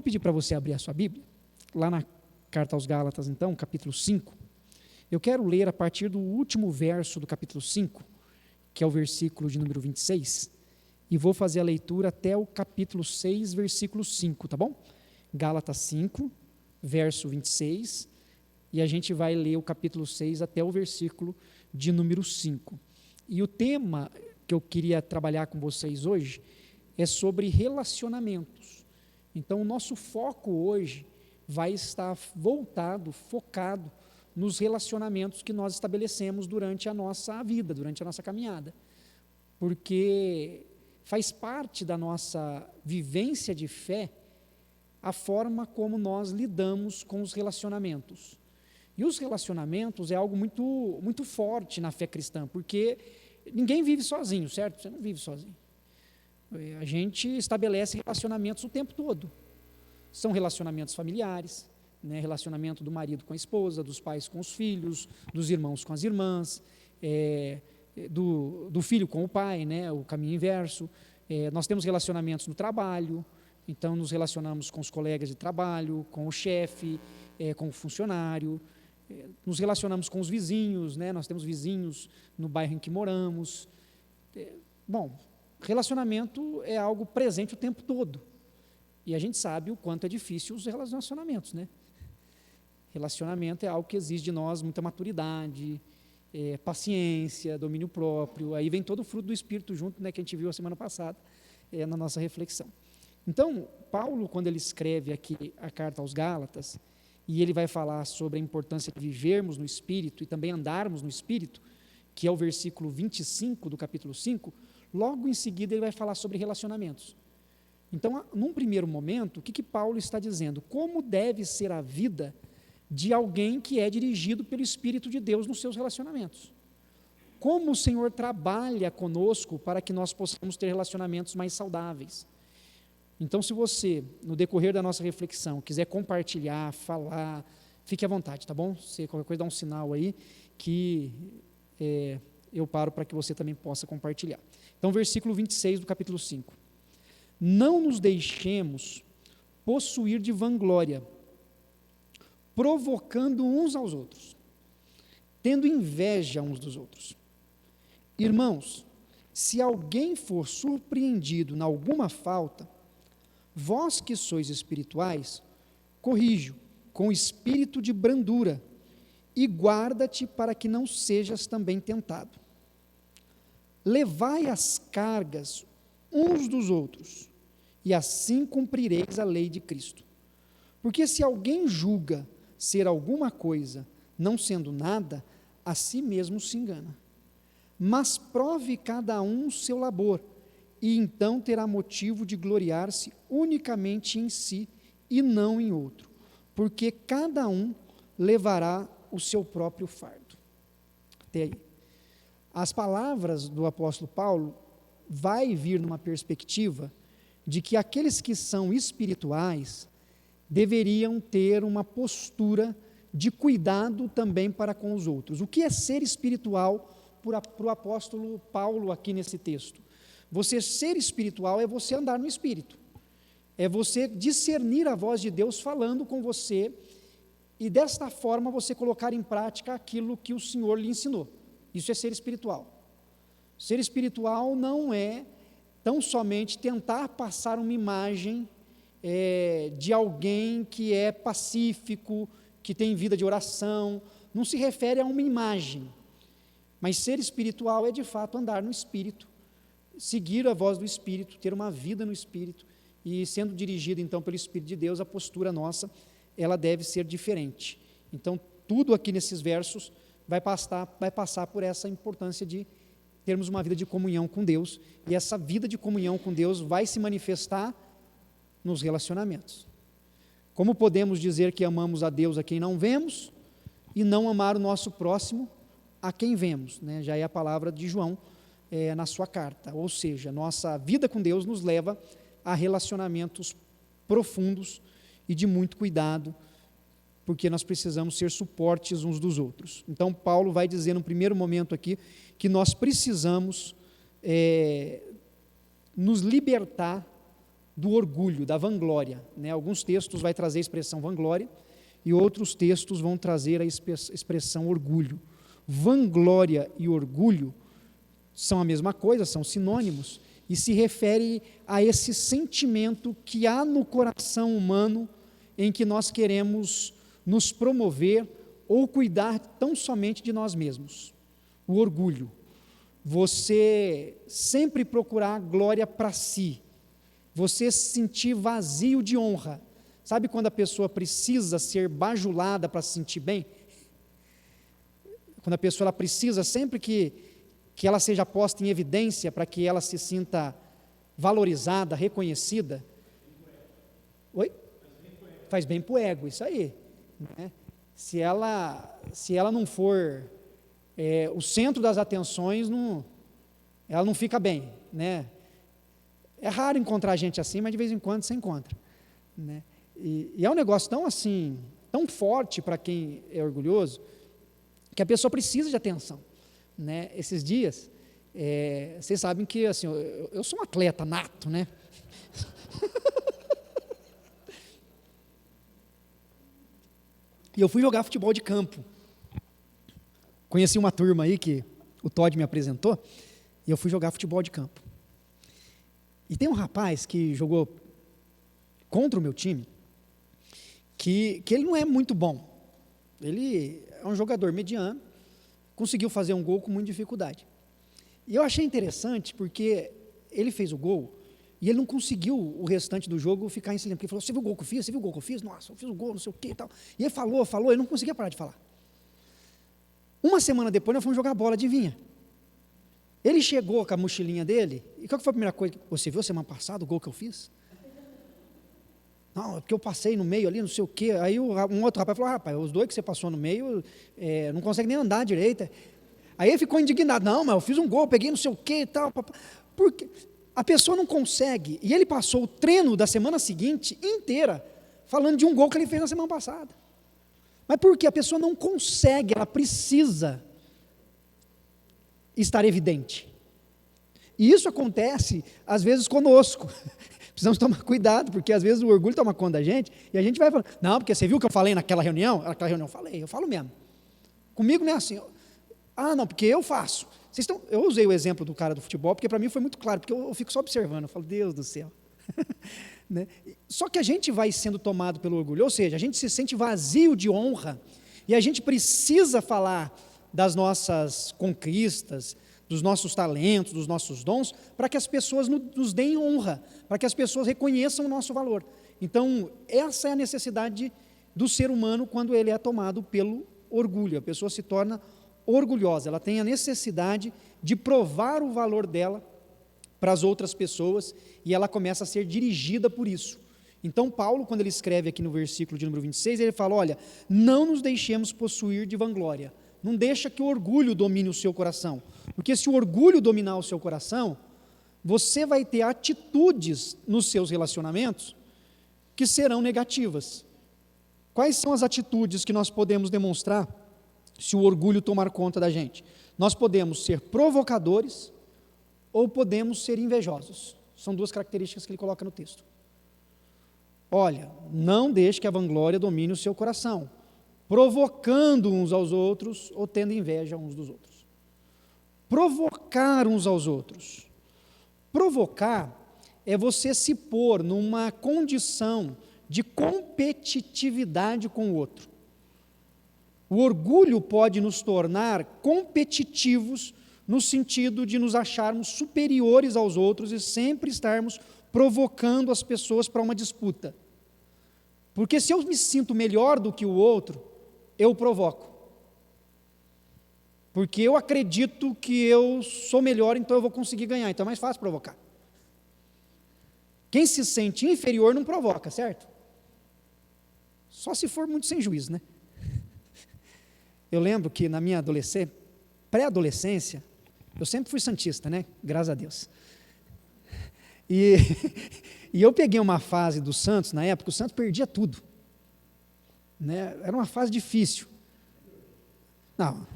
pedir para você abrir a sua Bíblia, lá na carta aos Gálatas, então, capítulo 5. Eu quero ler a partir do último verso do capítulo 5, que é o versículo de número 26, e vou fazer a leitura até o capítulo 6, versículo 5, tá bom? Gálatas 5, verso 26, e a gente vai ler o capítulo 6 até o versículo de número 5. E o tema que eu queria trabalhar com vocês hoje é sobre relacionamentos. Então, o nosso foco hoje vai estar focado nos relacionamentos que nós estabelecemos durante a nossa vida, durante a nossa caminhada. Porque faz parte da nossa vivência de fé a forma como nós lidamos com os relacionamentos. E os relacionamentos é algo muito, muito forte na fé cristã, porque ninguém vive sozinho, certo? Você não vive sozinho. A gente estabelece relacionamentos o tempo todo. São relacionamentos familiares, né? Relacionamento do marido com a esposa, dos pais com os filhos, dos irmãos com as irmãs, do filho com o pai, né? O caminho inverso. Nós temos relacionamentos no trabalho, então nos relacionamos com os colegas de trabalho, com o chefe, com o funcionário, nos relacionamos com os vizinhos, né? Nós temos vizinhos no bairro em que moramos. Bom, relacionamento é algo presente o tempo todo, e a gente sabe o quanto é difícil os relacionamentos, né? Relacionamento é algo que exige de nós muita maturidade, paciência, domínio próprio, aí vem todo o fruto do Espírito junto, né, que a gente viu a semana passada, na nossa reflexão. Então, Paulo, quando ele escreve aqui a carta aos Gálatas, e ele vai falar sobre a importância de vivermos no Espírito e também andarmos no Espírito, que é o versículo 25 do capítulo 5, logo em seguida ele vai falar sobre relacionamentos. Então, num primeiro momento, o que Paulo está dizendo? Como deve ser a vida de alguém que é dirigido pelo Espírito de Deus nos seus relacionamentos? Como o Senhor trabalha conosco para que nós possamos ter relacionamentos mais saudáveis? Então, se você, no decorrer da nossa reflexão, quiser compartilhar, falar, fique à vontade, tá bom? Se qualquer coisa dá um sinal aí, que eu paro para que você também possa compartilhar. Então, versículo 26 do capítulo 5. Não nos deixemos possuir de vanglória, provocando uns aos outros, tendo inveja uns dos outros. Irmãos, se alguém for surpreendido em alguma falta, vós que sois espirituais, corrige-o com espírito de brandura e guarda-te para que não sejas também tentado. Levai as cargas uns dos outros, e assim cumprireis a lei de Cristo. Porque se alguém julga ser alguma coisa, não sendo nada, a si mesmo se engana. Mas prove cada um o seu labor, e então terá motivo de gloriar-se unicamente em si e não em outro, porque cada um levará o seu próprio fardo. Até aí. As palavras do apóstolo Paulo vai vir numa perspectiva de que aqueles que são espirituais deveriam ter uma postura de cuidado também para com os outros. O que é ser espiritual para o apóstolo Paulo aqui nesse texto? Você ser espiritual é você andar no Espírito, é você discernir a voz de Deus falando com você, e desta forma você colocar em prática aquilo que o Senhor lhe ensinou. Isso é ser espiritual. Ser espiritual não é tão somente tentar passar uma imagem de alguém que é pacífico, que tem vida de oração. Não se refere a uma imagem, mas ser espiritual é de fato andar no Espírito, seguir a voz do Espírito, ter uma vida no Espírito, e sendo dirigido então pelo Espírito de Deus, a postura nossa, ela deve ser diferente. Então, tudo aqui nesses versos vai passar por essa importância de termos uma vida de comunhão com Deus, e essa vida de comunhão com Deus vai se manifestar nos relacionamentos. Como podemos dizer que amamos a Deus a quem não vemos, e não amar o nosso próximo a quem vemos, né? Já é a palavra de João na sua carta, ou seja, nossa vida com Deus nos leva a relacionamentos profundos e de muito cuidado, porque nós precisamos ser suportes uns dos outros. Então, Paulo vai dizer no primeiro momento aqui, que nós precisamos nos libertar do orgulho, da vanglória, né? Alguns textos vai trazer a expressão vanglória e outros textos vão trazer a expressão orgulho. Vanglória e orgulho são a mesma coisa, são sinônimos, e se refere a esse sentimento que há no coração humano em que nós queremos nos promover ou cuidar tão somente de nós mesmos. O orgulho. Você sempre procurar glória para si. Você se sentir vazio de honra. Sabe quando a pessoa precisa ser bajulada para se sentir bem? Quando a pessoa ela precisa, sempre que ela seja posta em evidência para que ela se sinta valorizada, reconhecida. Oi? Faz bem para o ego, isso aí. Né? Se ela não for o centro das atenções, ela não fica bem. Né? É raro encontrar gente assim, mas de vez em quando você encontra. Né? E é um negócio tão assim, tão forte para quem é orgulhoso, que a pessoa precisa de atenção. Né? Esses dias, vocês sabem que assim, eu sou um atleta nato, né? E eu fui jogar futebol de campo. Conheci uma turma aí que o Todd me apresentou, e eu fui jogar futebol de campo. E tem um rapaz que jogou contra o meu time, que ele não é muito bom. Ele é um jogador mediano, conseguiu fazer um gol com muita dificuldade. E eu achei interessante porque ele fez o gol e ele não conseguiu o restante do jogo ficar em silêncio, porque ele falou, você viu o gol que eu fiz? Você viu o gol que eu fiz? Nossa, eu fiz o gol, não sei o que e tal. E ele falou, ele não conseguia parar de falar. Uma semana depois nós fomos jogar bola, adivinha? Ele chegou com a mochilinha dele, e qual que foi a primeira coisa? Você viu semana passada o gol que eu fiz? Não, é porque eu passei no meio ali, não sei o quê. Aí um outro rapaz falou, rapaz, os dois que você passou no meio, não consegue nem andar direito. Aí ele ficou indignado, não, mas eu fiz um gol, peguei não sei o quê e tal. Porque a pessoa não consegue, e ele passou o treino da semana seguinte inteira, falando de um gol que ele fez na semana passada. Mas por quê? A pessoa não consegue, ela precisa estar evidente. E isso acontece, às vezes, conosco. Precisamos tomar cuidado, porque às vezes o orgulho toma conta da gente, e a gente vai falando, não, porque você viu o que eu falei naquela reunião? Naquela reunião eu falei, eu falo mesmo. Comigo não é assim, não, porque eu faço. Eu usei o exemplo do cara do futebol, porque para mim foi muito claro, porque eu fico só observando, eu falo, Deus do céu. Né? Só que a gente vai sendo tomado pelo orgulho, ou seja, a gente se sente vazio de honra, e a gente precisa falar das nossas conquistas, dos nossos talentos, dos nossos dons, para que as pessoas nos deem honra, para que as pessoas reconheçam o nosso valor. Então, essa é a necessidade do ser humano quando ele é tomado pelo orgulho. A pessoa se torna orgulhosa, ela tem a necessidade de provar o valor dela para as outras pessoas, e ela começa a ser dirigida por isso. Então, Paulo, quando ele escreve aqui no versículo de número 26, ele fala, olha, não nos deixemos possuir de vanglória, não deixa que o orgulho domine o seu coração, porque se o orgulho dominar o seu coração, você vai ter atitudes nos seus relacionamentos que serão negativas. Quais são as atitudes que nós podemos demonstrar se o orgulho tomar conta da gente? Nós podemos ser provocadores ou podemos ser invejosos. São duas características que ele coloca no texto. Olha, não deixe que a vanglória domine o seu coração, provocando uns aos outros ou tendo inveja uns dos outros. Provocar uns aos outros. Provocar é você se pôr numa condição de competitividade com o outro. O orgulho pode nos tornar competitivos no sentido de nos acharmos superiores aos outros e sempre estarmos provocando as pessoas para uma disputa. Porque se eu me sinto melhor do que o outro, eu provoco. Porque eu acredito que eu sou melhor, então eu vou conseguir ganhar. Então é mais fácil provocar. Quem se sente inferior não provoca, certo? Só se for muito sem juízo, né? Eu lembro que na minha pré-adolescência, eu sempre fui santista, né? Graças a Deus. E eu peguei uma fase do Santos, na época, o Santos perdia tudo. Né? Era uma fase difícil. Não.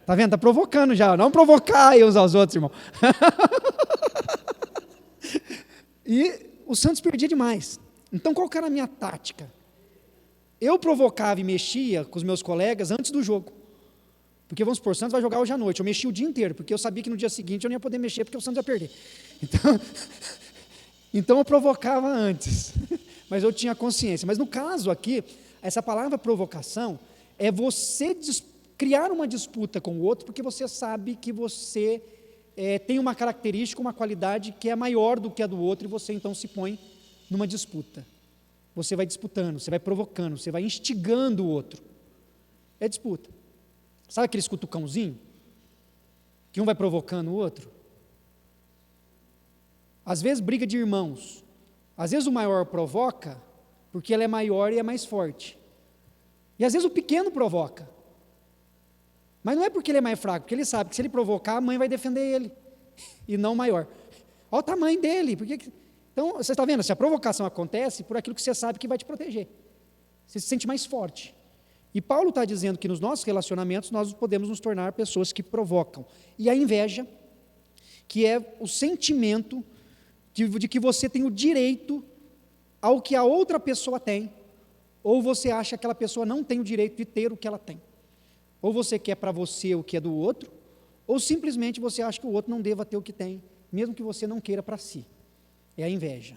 Está vendo? Está provocando já. Não provocar aí uns aos outros, irmão. E o Santos perdia demais. Então, qual que era a minha tática? Eu provocava e mexia com os meus colegas antes do jogo. Porque, vamos supor, o Santos vai jogar hoje à noite. Eu mexia o dia inteiro, porque eu sabia que no dia seguinte eu não ia poder mexer, porque o Santos ia perder. Então eu provocava antes. Mas eu tinha consciência. Mas no caso aqui, essa palavra provocação é você criar uma disputa com o outro, porque você sabe que você tem uma característica, uma qualidade que é maior do que a do outro, e você então se põe numa disputa. Você vai disputando, você vai provocando, você vai instigando o outro. É disputa. Sabe aqueles cutucãozinho? Que um vai provocando o outro? Às vezes briga de irmãos. Às vezes o maior provoca, porque ele é maior e é mais forte. E às vezes o pequeno provoca. Mas não é porque ele é mais fraco, porque ele sabe que se ele provocar, a mãe vai defender ele, e não o maior. Olha o tamanho dele. Então, você está vendo, se a provocação acontece, por aquilo que você sabe que vai te proteger. Você se sente mais forte. E Paulo está dizendo que nos nossos relacionamentos, nós podemos nos tornar pessoas que provocam. E a inveja, que é o sentimento de que você tem o direito ao que a outra pessoa tem, ou você acha que aquela pessoa não tem o direito de ter o que ela tem. Ou você quer para você o que é do outro, ou simplesmente você acha que o outro não deva ter o que tem, mesmo que você não queira para si. É a inveja.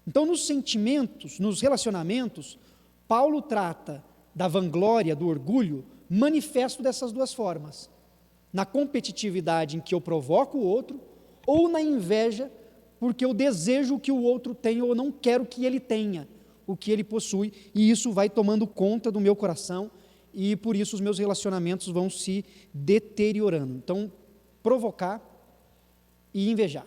Então, nos sentimentos, nos relacionamentos, Paulo trata da vanglória, do orgulho, manifesto dessas duas formas. Na competitividade em que eu provoco o outro, ou na inveja, porque eu desejo o que o outro tem, ou não quero que ele tenha o que ele possui, e isso vai tomando conta do meu coração, e por isso os meus relacionamentos vão se deteriorando. Então, provocar e invejar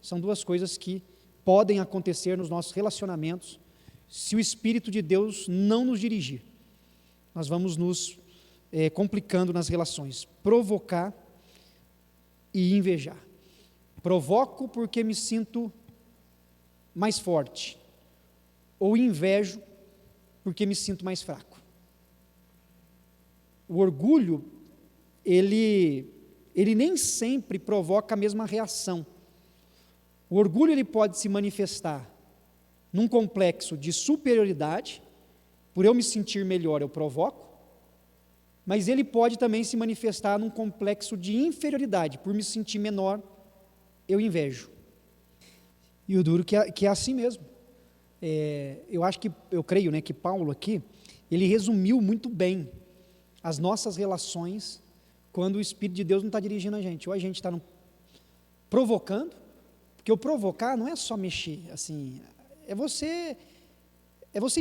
são duas coisas que podem acontecer nos nossos relacionamentos se o Espírito de Deus não nos dirigir. Nós vamos nos complicando nas relações. Provocar e invejar. Provoco porque me sinto mais forte, ou invejo porque me sinto mais fraco. O orgulho, ele nem sempre provoca a mesma reação. O orgulho ele pode se manifestar num complexo de superioridade, por eu me sentir melhor eu provoco, mas ele pode também se manifestar num complexo de inferioridade, por me sentir menor eu invejo. E o duro que é assim mesmo. Eu creio, né, que Paulo aqui, ele resumiu muito bem as nossas relações quando o Espírito de Deus não está dirigindo a gente, ou a gente está provocando, porque o provocar não é só mexer, assim, é você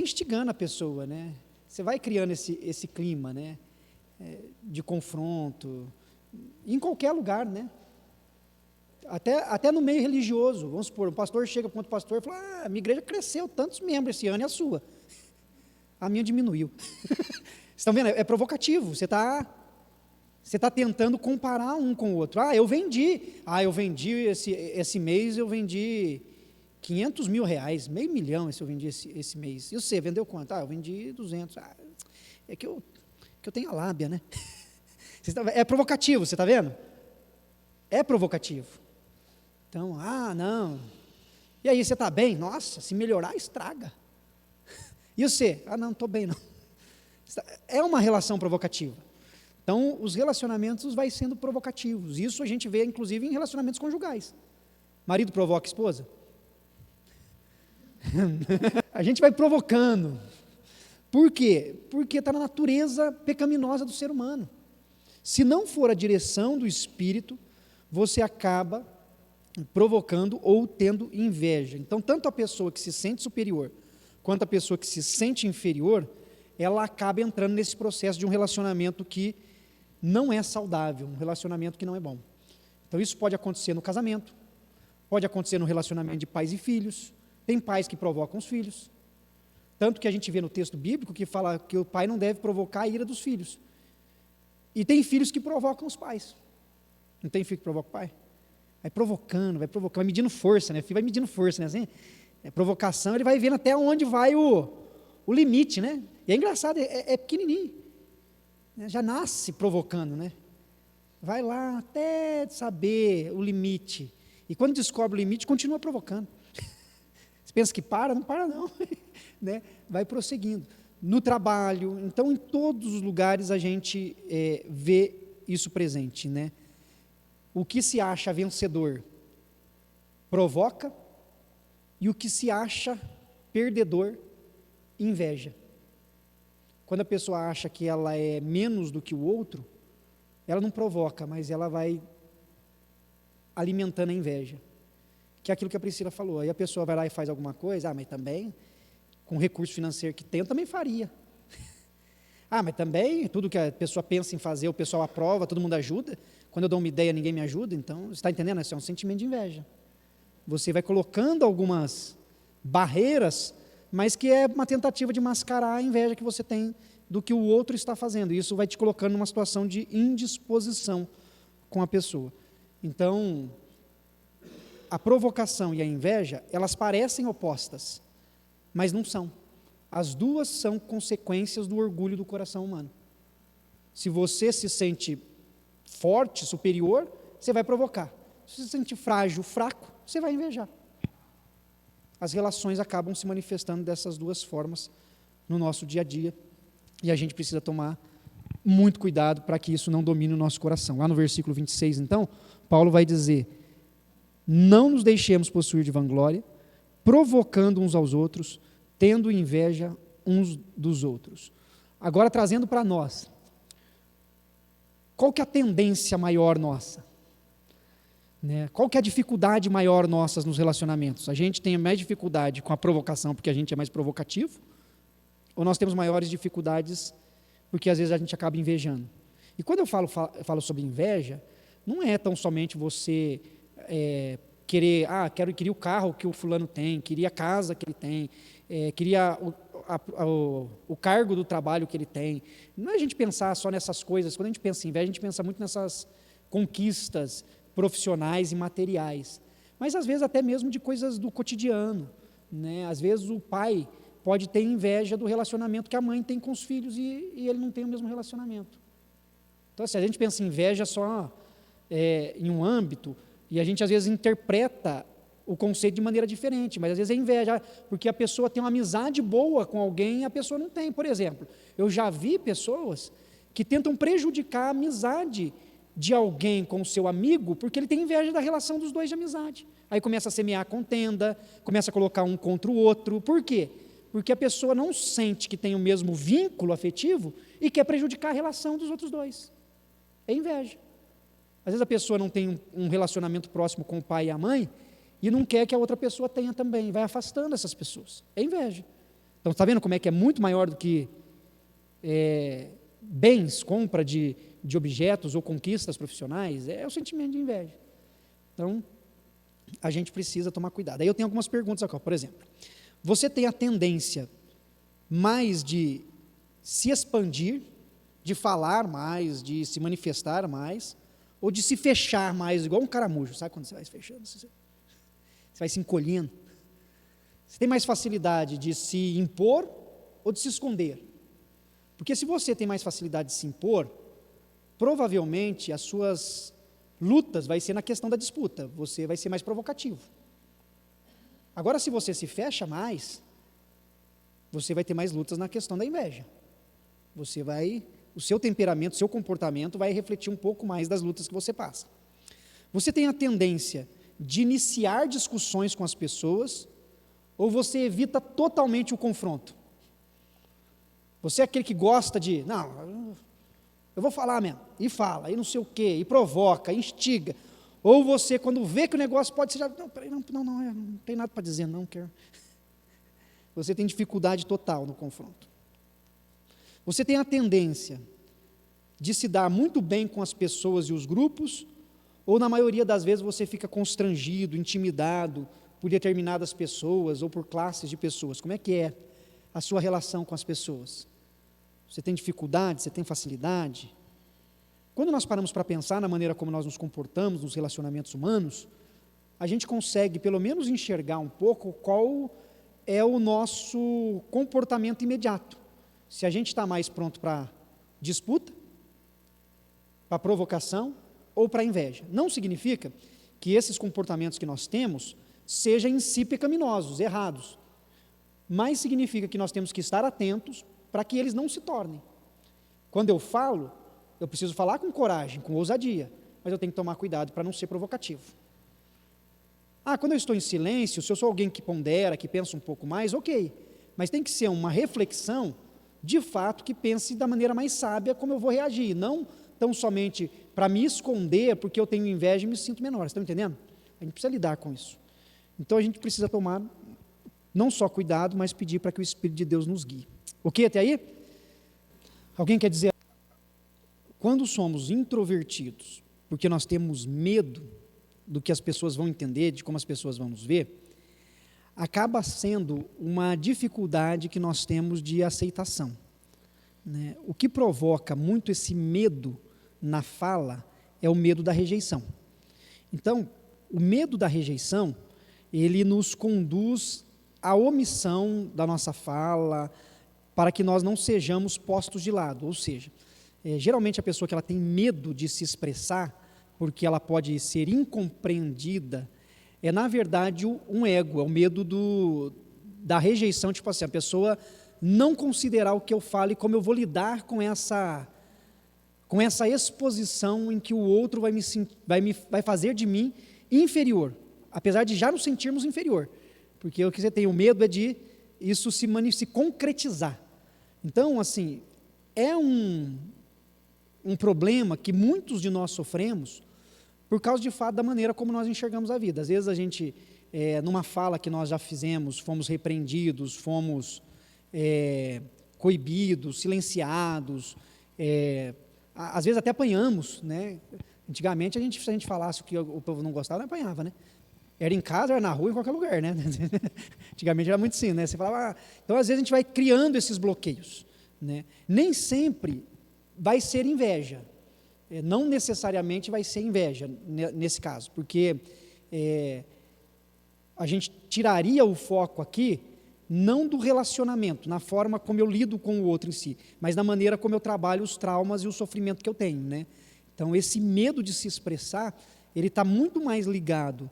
instigando a pessoa, né? Você vai criando esse clima, né, de confronto, em qualquer lugar, né? Até no meio religioso, vamos supor, um pastor chega para outro pastor e fala, a minha igreja cresceu tantos membros esse ano e a sua? A minha diminuiu. Vocês estão vendo? É provocativo, você está tentando comparar um com o outro. Eu vendi esse mês, eu vendi 500 mil reais, meio milhão eu vendi esse mês. E você, vendeu quanto? Eu vendi 200. É que eu tenho a lábia, né? É provocativo, você está vendo? É provocativo. Então, não. E aí, você está bem? Nossa, se melhorar, estraga. E você? Não estou bem, não. É uma relação provocativa. Então, os relacionamentos vai sendo provocativos. Isso a gente vê, inclusive, em relacionamentos conjugais. Marido provoca a esposa? A gente vai provocando. Por quê? Porque está na natureza pecaminosa do ser humano. Se não for a direção do Espírito, você acaba provocando ou tendo inveja. Então, tanto a pessoa que se sente superior, quanto a pessoa que se sente inferior, ela acaba entrando nesse processo de um relacionamento que não é saudável, um relacionamento que não é bom. Então, isso pode acontecer no casamento, pode acontecer no relacionamento de pais e filhos, tem pais que provocam os filhos, tanto que a gente vê no texto bíblico que fala que o pai não deve provocar a ira dos filhos, e tem filhos que provocam os pais, não tem filho que provoca o pai? Vai provocando, vai medindo força, né? O filho vai medindo força, né? Assim, provocação, ele vai vendo até onde vai o limite, né? E é engraçado, é pequenininho, né? Já nasce provocando, né? Vai lá até saber o limite, e quando descobre o limite, continua provocando. Você pensa que para? Não para não, né? Vai prosseguindo. No trabalho, então em todos os lugares a gente vê isso presente, né? O que se acha vencedor provoca, e o que se acha perdedor inveja. Quando a pessoa acha que ela é menos do que o outro, ela não provoca, mas ela vai alimentando a inveja, que é aquilo que a Priscila falou. Aí a pessoa vai lá e faz alguma coisa, mas também, com o recurso financeiro que tem, eu também faria. Mas também, tudo que a pessoa pensa em fazer, o pessoal aprova, todo mundo ajuda. Quando eu dou uma ideia, ninguém me ajuda. Então, você está entendendo? Isso é um sentimento de inveja. Você vai colocando algumas barreiras, mas que é uma tentativa de mascarar a inveja que você tem do que o outro está fazendo. E isso vai te colocando numa situação de indisposição com a pessoa. Então, a provocação e a inveja, elas parecem opostas, mas não são. As duas são consequências do orgulho do coração humano. Se você se sente forte, superior, você vai provocar. Se você se sente frágil, fraco, você vai invejar. As relações acabam se manifestando dessas duas formas no nosso dia a dia, e a gente precisa tomar muito cuidado para que isso não domine o nosso coração. Lá no versículo 26, então, Paulo vai dizer: não nos deixemos possuir de vanglória, provocando uns aos outros, tendo inveja uns dos outros. Agora, trazendo para nós, qual que é a tendência maior nossa? Qual que é a dificuldade maior nossa nos relacionamentos? A gente tem mais dificuldade com a provocação porque a gente é mais provocativo? Ou nós temos maiores dificuldades porque às vezes a gente acaba invejando? E quando eu falo sobre inveja, não é tão somente você queria o carro que o fulano tem, queria a casa que ele tem, queria o cargo do trabalho que ele tem. Não é a gente pensar só nessas coisas. Quando a gente pensa em inveja, a gente pensa muito nessas conquistas profissionais e materiais, mas às vezes até mesmo de coisas do cotidiano, né? Às vezes o pai pode ter inveja do relacionamento que a mãe tem com os filhos e ele não tem o mesmo relacionamento. Então, se a gente pensa em inveja só em um âmbito, e a gente às vezes interpreta o conceito de maneira diferente, mas às vezes é inveja, porque a pessoa tem uma amizade boa com alguém e a pessoa não tem. Por exemplo, eu já vi pessoas que tentam prejudicar a amizade de alguém com o seu amigo, porque ele tem inveja da relação dos dois de amizade. Aí começa a semear contenda, começa a colocar um contra o outro. Por quê? Porque a pessoa não sente que tem o mesmo vínculo afetivo e quer prejudicar a relação dos outros dois. É inveja. Às vezes a pessoa não tem um relacionamento próximo com o pai e a mãe e não quer que a outra pessoa tenha também, vai afastando essas pessoas. É inveja. Então, está vendo como é que é muito maior do que bens, compra de objetos ou conquistas profissionais? É o sentimento de inveja. Então, a gente precisa tomar cuidado. Aí eu tenho algumas perguntas aqui. Por exemplo, você tem a tendência mais de se expandir, de falar mais, de se manifestar mais, ou de se fechar mais, igual um caramujo? Sabe quando você vai se fechando? Você vai se encolhendo. Você tem mais facilidade de se impor ou de se esconder? Porque se você tem mais facilidade de se impor, provavelmente as suas lutas vai ser na questão da disputa, você vai ser mais provocativo. Agora, se você se fecha mais, você vai ter mais lutas na questão da inveja. O seu temperamento, o seu comportamento vai refletir um pouco mais das lutas que você passa. Você tem a tendência de iniciar discussões com as pessoas, ou você evita totalmente o confronto? Você é aquele que gosta de, não, eu vou falar mesmo, e fala, e não sei o quê, e provoca, e instiga. Ou você, quando vê que o negócio pode ser, não, peraí, não tem nada para dizer, não quero. Você tem dificuldade total no confronto. Você tem a tendência de se dar muito bem com as pessoas e os grupos, ou na maioria das vezes você fica constrangido, intimidado por determinadas pessoas ou por classes de pessoas? Como é que é a sua relação com as pessoas? Você tem dificuldade? Você tem facilidade? Quando nós paramos para pensar na maneira como nós nos comportamos nos relacionamentos humanos, a gente consegue pelo menos enxergar um pouco qual é o nosso comportamento imediato. Se a gente está mais pronto para disputa, para provocação ou para inveja. Não significa que esses comportamentos que nós temos sejam em si pecaminosos, errados, mas significa que nós temos que estar atentos para que eles não se tornem. Quando eu falo, eu preciso falar com coragem, com ousadia, mas eu tenho que tomar cuidado para não ser provocativo. Quando eu estou em silêncio, se eu sou alguém que pondera, que pensa um pouco mais, ok, mas tem que ser uma reflexão, de fato, que pense da maneira mais sábia como eu vou reagir, não tão somente para me esconder, porque eu tenho inveja e me sinto menor, vocês estão entendendo? A gente precisa lidar com isso. Então a gente precisa tomar não só cuidado, mas pedir para que o Espírito de Deus nos guie. Ok até aí? Alguém quer dizer? Quando somos introvertidos, porque nós temos medo do que as pessoas vão entender, de como as pessoas vão nos ver, acaba sendo uma dificuldade que nós temos de aceitação, né? O que provoca muito esse medo na fala é o medo da rejeição. Então, o medo da rejeição, ele nos conduz à omissão da nossa fala, para que nós não sejamos postos de lado, ou seja, geralmente a pessoa que ela tem medo de se expressar, porque ela pode ser incompreendida, é na verdade um ego, é o medo da rejeição, tipo assim, a pessoa não considerar o que eu falo e como eu vou lidar com essa exposição em que o outro vai fazer de mim inferior, apesar de já nos sentirmos inferior, porque o que você tem o medo é de isso se concretizar. Então, assim, é um problema que muitos de nós sofremos por causa de fato da maneira como nós enxergamos a vida. Às vezes a gente, numa fala que nós já fizemos, fomos repreendidos, fomos coibidos, silenciados, às vezes até apanhamos, né? Antigamente, se a gente falasse o que o povo não gostava, não apanhava, né? Era em casa, era na rua, em qualquer lugar, né? Antigamente era muito assim, né? Você falava, então às vezes a gente vai criando esses bloqueios, né? Nem sempre vai ser inveja, não necessariamente vai ser inveja nesse caso, porque a gente tiraria o foco aqui, não do relacionamento, na forma como eu lido com o outro em si, mas na maneira como eu trabalho os traumas e o sofrimento que eu tenho, né? Então esse medo de se expressar, ele está muito mais ligado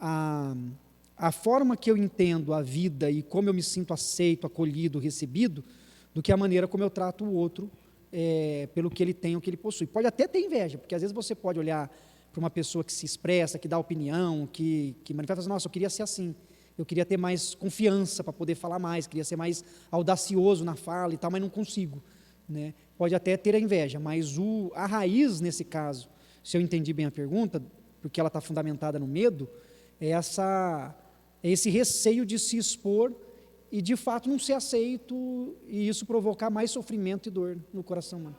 a forma que eu entendo a vida e como eu me sinto aceito, acolhido, recebido, do que a maneira como eu trato o outro pelo que ele tem ou que ele possui. Pode até ter inveja, porque às vezes você pode olhar para uma pessoa que se expressa, que dá opinião, que manifesta, nossa, eu queria ser assim, eu queria ter mais confiança para poder falar mais, queria ser mais audacioso na fala e tal, mas não consigo, né? Pode até ter a inveja, mas a raiz nesse caso, se eu entendi bem a pergunta, porque ela está fundamentada no medo, é esse receio de se expor e de fato não ser aceito e isso provocar mais sofrimento e dor no coração humano.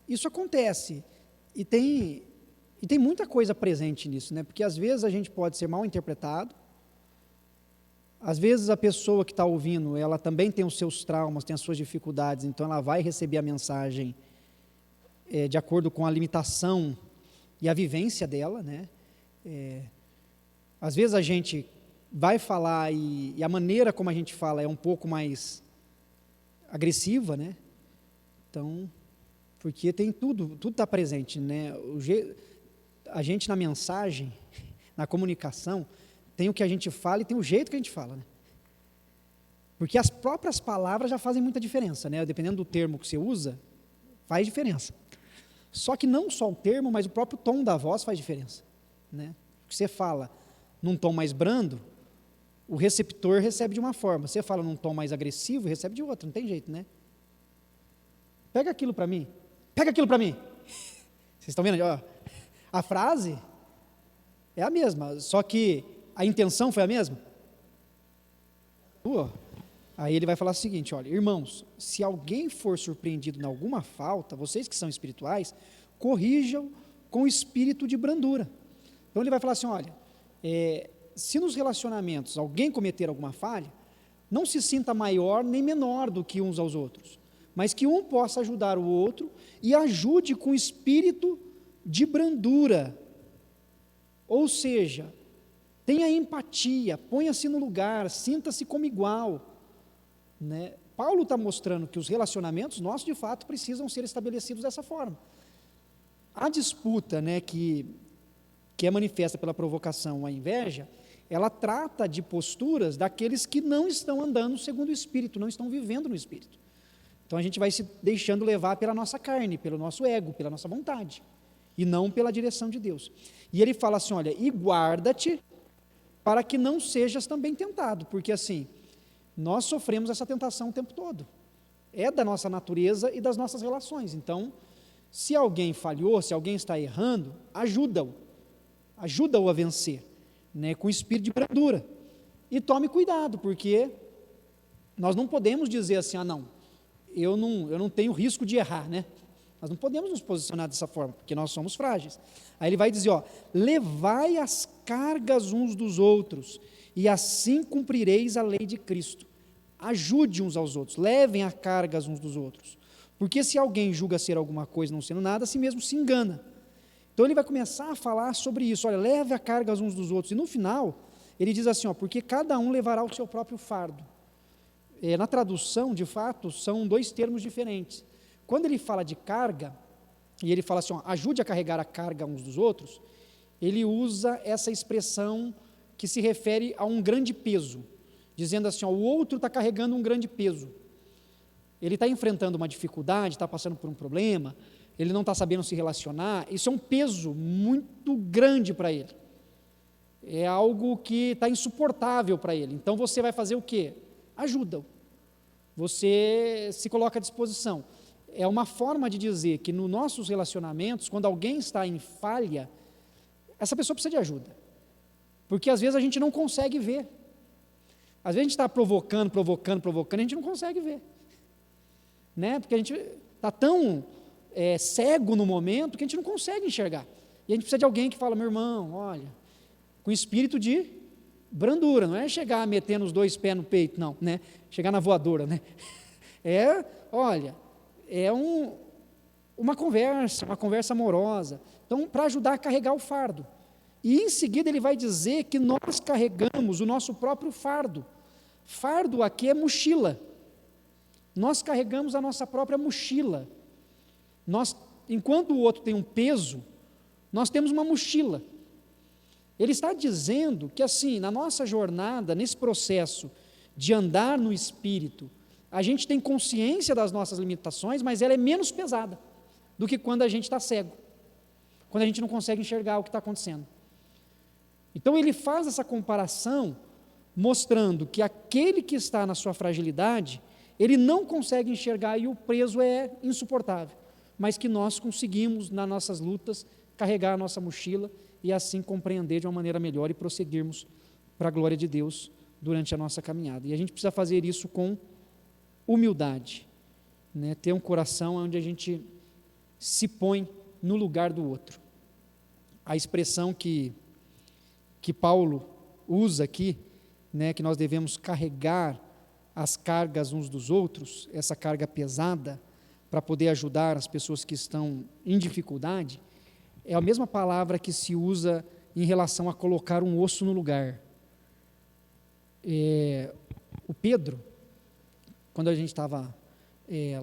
Isso acontece e tem muita coisa presente nisso, né? Porque às vezes a gente pode ser mal interpretado, às vezes a pessoa que está ouvindo, ela também tem os seus traumas, tem as suas dificuldades, então ela vai receber a mensagem de acordo com a limitação e a vivência dela, né? Às vezes a gente vai falar e a maneira como a gente fala é um pouco mais agressiva, né? Então, porque tem tudo está presente, né? A gente na mensagem, na comunicação, tem o que a gente fala e tem o jeito que a gente fala, né? Porque as próprias palavras já fazem muita diferença, né? Dependendo do termo que você usa, faz diferença. Só que não só o termo, mas o próprio tom da voz faz diferença, né? Porque você fala num tom mais brando, o receptor recebe de uma forma. Você fala num tom mais agressivo, recebe de outra, não tem jeito, né? Pega aquilo para mim. Pega aquilo para mim. Vocês estão vendo? Ó, a frase é a mesma, só que a intenção foi a mesma? Aí ele vai falar o seguinte, olha, irmãos, se alguém for surpreendido em alguma falta, vocês que são espirituais, corrijam com espírito de brandura. Então ele vai falar assim, olha, se nos relacionamentos alguém cometer alguma falha, não se sinta maior nem menor do que uns aos outros, mas que um possa ajudar o outro e ajude com espírito de brandura, ou seja, tenha empatia, ponha-se no lugar, sinta-se como igual, né? Paulo está mostrando que os relacionamentos nossos, de fato, precisam ser estabelecidos dessa forma. A disputa, né, que é manifesta pela provocação, a inveja, ela trata de posturas daqueles que não estão andando segundo o Espírito, não estão vivendo no Espírito. Então a gente vai se deixando levar pela nossa carne, pelo nosso ego, pela nossa vontade, e não pela direção de Deus. E ele fala assim, olha, e guarda-te para que não sejas também tentado, porque assim, nós sofremos essa tentação o tempo todo, é da nossa natureza e das nossas relações. Então, se alguém falhou, se alguém está errando, ajuda-o a vencer, né, com espírito de brandura, e tome cuidado, porque nós não podemos dizer assim, não, eu não tenho risco de errar, né? Nós não podemos nos posicionar dessa forma, porque nós somos frágeis. Aí ele vai dizer, levai as cargas uns dos outros, e assim cumprireis a lei de Cristo. Ajude uns aos outros, levem as cargas uns dos outros, porque se alguém julga ser alguma coisa não sendo nada, a si mesmo se engana. Então ele vai começar a falar sobre isso, leve a carga uns dos outros, e no final, ele diz assim, porque cada um levará o seu próprio fardo. Na tradução, de fato, são dois termos diferentes. Quando ele fala de carga, e ele fala assim, ajude a carregar a carga uns dos outros, ele usa essa expressão que se refere a um grande peso, dizendo assim, o outro está carregando um grande peso. Ele está enfrentando uma dificuldade, está passando por um problema, ele não está sabendo se relacionar, isso é um peso muito grande para ele. É algo que está insuportável para ele. Então você vai fazer o quê? Ajuda-o. Você se coloca à disposição. É uma forma de dizer que nos nossos relacionamentos, quando alguém está em falha, essa pessoa precisa de ajuda. Porque às vezes a gente não consegue ver. Às vezes a gente está provocando, a gente não consegue ver. Né? Porque a gente está tão cego no momento que a gente não consegue enxergar. E a gente precisa de alguém que fala, meu irmão, olha, com espírito de brandura, não é chegar metendo os dois pés no peito, não, né? Chegar na voadora, né? Uma conversa amorosa. Então, para ajudar a carregar o fardo. E em seguida ele vai dizer que nós carregamos o nosso próprio fardo. Fardo aqui é mochila. Nós carregamos a nossa própria mochila. Enquanto o outro tem um peso, nós temos uma mochila. Ele está dizendo que assim, na nossa jornada, nesse processo de andar no Espírito, a gente tem consciência das nossas limitações, mas ela é menos pesada do que quando a gente está cego, quando a gente não consegue enxergar o que está acontecendo. Então ele faz essa comparação, mostrando que aquele que está na sua fragilidade, ele não consegue enxergar e o peso é insuportável, mas que nós conseguimos, nas nossas lutas, carregar a nossa mochila e assim compreender de uma maneira melhor e prosseguirmos para a glória de Deus durante a nossa caminhada. E a gente precisa fazer isso com humildade, né? Ter um coração onde a gente se põe no lugar do outro. A expressão que Paulo usa aqui, né, que nós devemos carregar as cargas uns dos outros, essa carga pesada, para poder ajudar as pessoas que estão em dificuldade, é a mesma palavra que se usa em relação a colocar um osso no lugar. O Pedro, quando a gente estava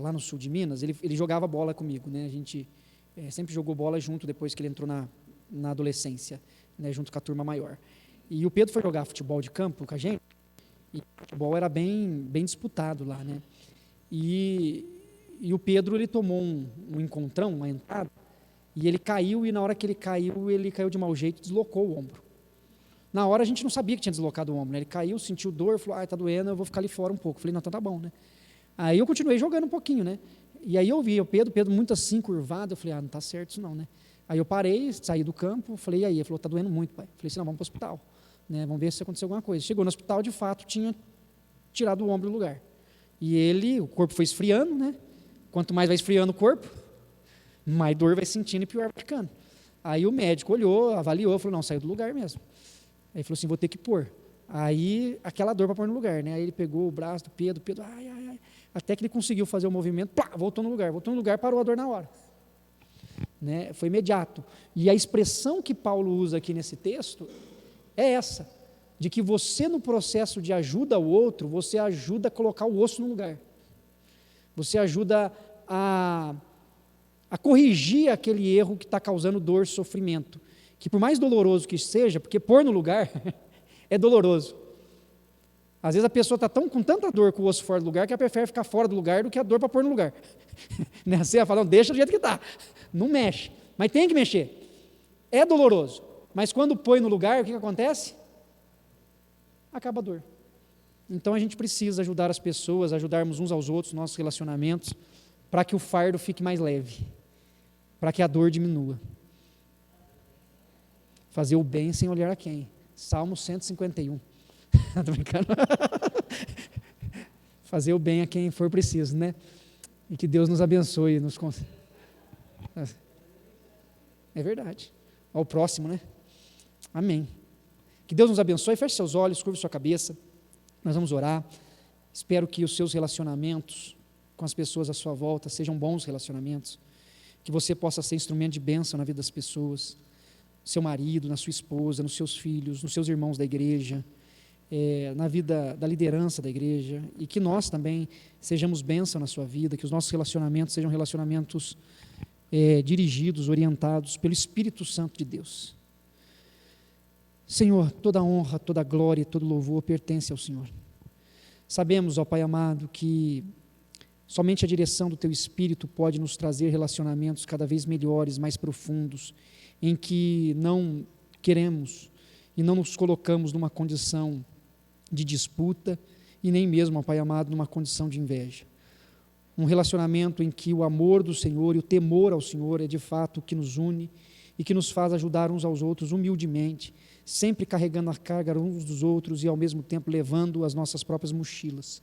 lá no sul de Minas, ele jogava bola comigo, né? A gente sempre jogou bola junto depois que ele entrou na adolescência, né, junto com a turma maior. E o Pedro foi jogar futebol de campo com a gente, e o futebol era bem disputado lá, né? E o Pedro, ele tomou um encontrão, uma entrada, e ele caiu, e na hora que ele caiu de mau jeito, deslocou o ombro. Na hora a gente não sabia que tinha deslocado o ombro, né? Ele caiu, sentiu dor, falou, está doendo, eu vou ficar ali fora um pouco. Falei, não, então tá bom, né? Aí eu continuei jogando um pouquinho, né? E aí eu vi o Pedro muito assim, curvado, eu falei, não está certo isso não, né? Aí eu parei, saí do campo, falei, e aí? Ele falou, está doendo muito, pai. Falei, não, vamos para o hospital, né? Vamos ver se aconteceu alguma coisa. Chegou no hospital, de fato, tinha tirado o ombro do lugar. E o corpo foi esfriando, né? Quanto mais vai esfriando o corpo, mais dor vai sentindo e pior vai ficando. Aí o médico olhou, avaliou, falou, não, saiu do lugar mesmo. Aí falou assim, vou ter que pôr. Aí, aquela dor para pôr no lugar, né? Aí ele pegou o braço do Pedro, ai, até que ele conseguiu fazer o movimento, voltou no lugar, parou a dor na hora. Né? Foi imediato. E a expressão que Paulo usa aqui nesse texto é essa, de que você no processo de ajuda ao outro, você ajuda a colocar o osso no lugar. Você ajuda a corrigir aquele erro que está causando dor, sofrimento, que por mais doloroso que seja, porque pôr no lugar é doloroso. Às vezes a pessoa está com tanta dor com o osso fora do lugar, que ela prefere ficar fora do lugar do que a dor para pôr no lugar. Você vai falar, não, deixa do jeito que está, não mexe, mas tem que mexer. É doloroso, mas quando põe no lugar, o que acontece? Acaba a dor. Então a gente precisa ajudar as pessoas, ajudarmos uns aos outros, nossos relacionamentos, para que o fardo fique mais leve, para que a dor diminua. Fazer o bem sem olhar a quem? Salmo 151. Estou brincando. Fazer o bem a quem for preciso, né? E que Deus nos abençoe. É verdade. Ao próximo, né? Amém. Que Deus nos abençoe. Feche seus olhos, curve sua cabeça. Nós vamos orar. Espero que os seus relacionamentos com as pessoas à sua volta sejam bons relacionamentos. Que você possa ser instrumento de bênção na vida das pessoas. No seu marido, na sua esposa, nos seus filhos, nos seus irmãos da igreja, na vida da liderança da igreja. E que nós também sejamos bênção na sua vida. Que os nossos relacionamentos sejam relacionamentos dirigidos, orientados pelo Espírito Santo de Deus. Senhor, toda honra, toda glória e todo louvor pertence ao Senhor. Sabemos, ó Pai amado, que somente a direção do Teu Espírito pode nos trazer relacionamentos cada vez melhores, mais profundos, em que não queremos e não nos colocamos numa condição de disputa e nem mesmo, ó Pai amado, numa condição de inveja. Um relacionamento em que o amor do Senhor e o temor ao Senhor é de fato o que nos une e que nos faz ajudar uns aos outros humildemente, sempre carregando a carga uns dos outros e ao mesmo tempo levando as nossas próprias mochilas,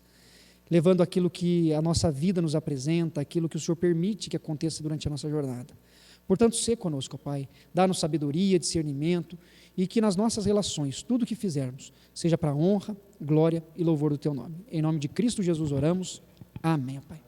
levando aquilo que a nossa vida nos apresenta, aquilo que o Senhor permite que aconteça durante a nossa jornada. Portanto, sê conosco, ó Pai, dá-nos sabedoria, discernimento e que nas nossas relações, tudo o que fizermos, seja para a honra, glória e louvor do Teu nome. Em nome de Cristo Jesus oramos. Amém, ó Pai.